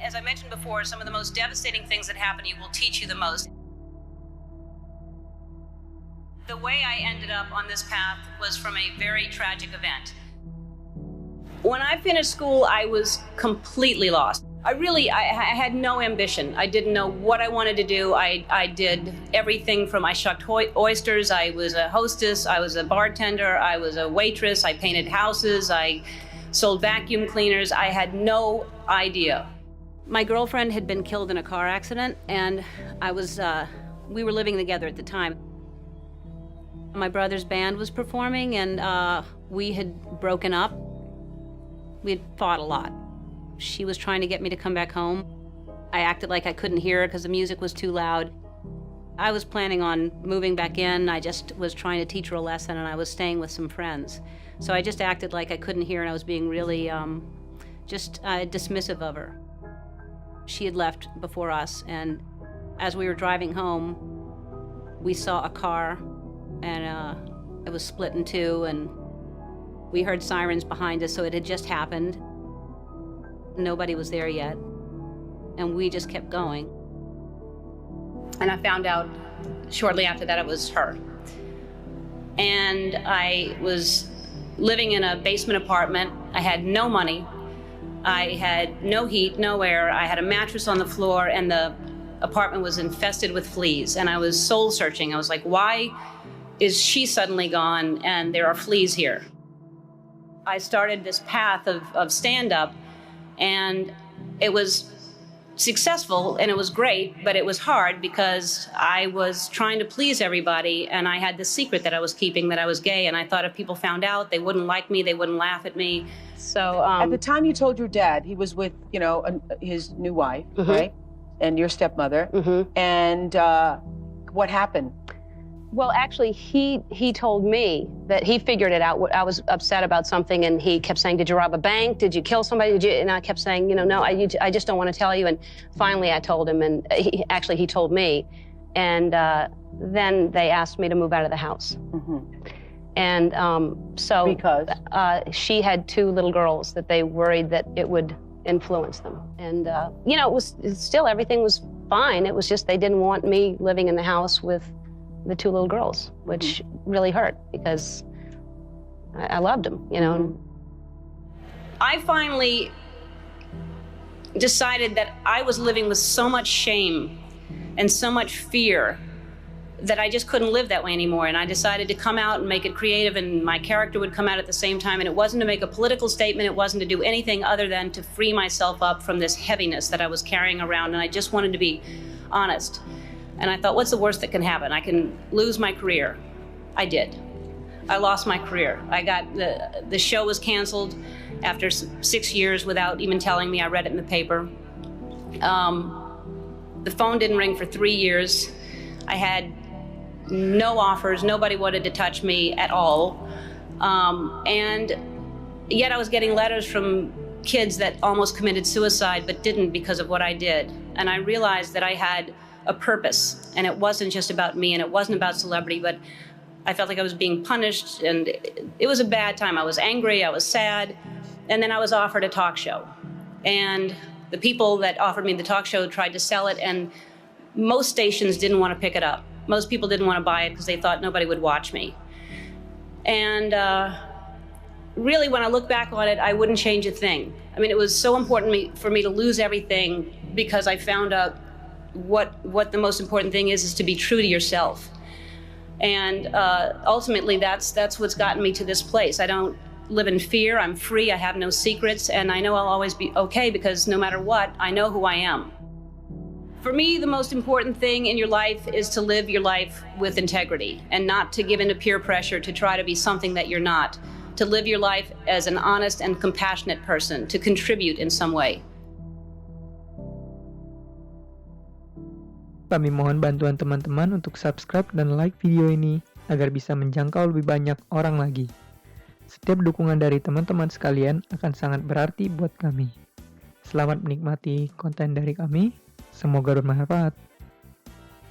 As I mentioned before, some of the most devastating things that happen to you will teach you the most. The way I ended up on this path was from a very tragic event. When I finished school, I was completely lost. I had no ambition. I didn't know what I wanted to do. I did everything from I shucked oysters, I was a hostess, I was a bartender, I was a waitress, I painted houses, I sold vacuum cleaners. I had no idea. My girlfriend had been killed in a car accident, and we were living together at the time. My brother's band was performing, and we had broken up. We had fought a lot. She was trying to get me to come back home. I acted like I couldn't hear her because the music was too loud. I was planning on moving back in. I just was trying to teach her a lesson, and I was staying with some friends. So I just acted like I couldn't hear, and I was being really dismissive of her. She had left before us, and as we were driving home, we saw a car, and it was split in two, and we heard sirens behind us, so it had just happened. Nobody was there yet, and we just kept going. And I found out shortly after that it was her. And I was living in a basement apartment. I had no money. I had no heat, no air. I had a mattress on the floor, and the apartment was infested with fleas. And I was soul searching. I was like, why is she suddenly gone and there are fleas here? I started this path of stand-up, and it was successful and it was great, but it was hard because I was trying to please everybody, and I had this secret that I was keeping, that I was gay, and I thought if people found out, they wouldn't like me, they wouldn't laugh at me. So at the time you told your dad, he was with, his new wife, Mm-hmm. right? And your stepmother. Mm-hmm. And what happened? Well, actually, he told me that he figured it out. I was upset about something, and he kept saying, "Did you rob a bank? Did you kill somebody? Did you?" And I kept saying, "No, I just don't want to tell you." And finally, I told him, and he told me. And then they asked me to move out of the house. Mm-hmm. And so Because? She had two little girls that they worried that it would influence them. And it was still, everything was fine. It was just they didn't want me living in the house with the two little girls, which really hurt because I loved them, I finally decided that I was living with so much shame and so much fear that I just couldn't live that way anymore. And I decided to come out and make it creative, and my character would come out at the same time. And it wasn't to make a political statement. It wasn't to do anything other than to free myself up from this heaviness that I was carrying around. And I just wanted to be honest. And I thought, what's the worst that can happen? I can lose my career. I did. I lost my career. The show was canceled after 6 years without even telling me. I read it in the paper. The phone didn't ring for 3 years. I had no offers. Nobody wanted to touch me at all. And yet I was getting letters from kids that almost committed suicide but didn't because of what I did. And I realized that I had a purpose, and it wasn't just about me, and it wasn't about celebrity, but I felt like I was being punished, and it was a bad time. I was angry, I was sad, and then I was offered a talk show. And the people that offered me the talk show tried to sell it, and most stations didn't want to pick it up. Most people didn't want to buy it because they thought nobody would watch me. And really, when I look back on it, I wouldn't change a thing. I mean, it was so important for me to lose everything because I found out what the most important thing is to be true to yourself. And ultimately, that's what's gotten me to this place. I don't live in fear. I'm free. I have no secrets. And I know I'll always be okay because no matter what, I know who I am. For me, the most important thing in your life is to live your life with integrity and not to give in to peer pressure to try to be something that you're not. To live your life as an honest and compassionate person, to contribute in some way. Kami mohon bantuan teman-teman untuk subscribe dan like video ini agar bisa menjangkau lebih banyak orang lagi. Setiap dukungan dari teman-teman sekalian akan sangat berarti buat kami. Selamat menikmati konten dari kami. Semoga bermanfaat.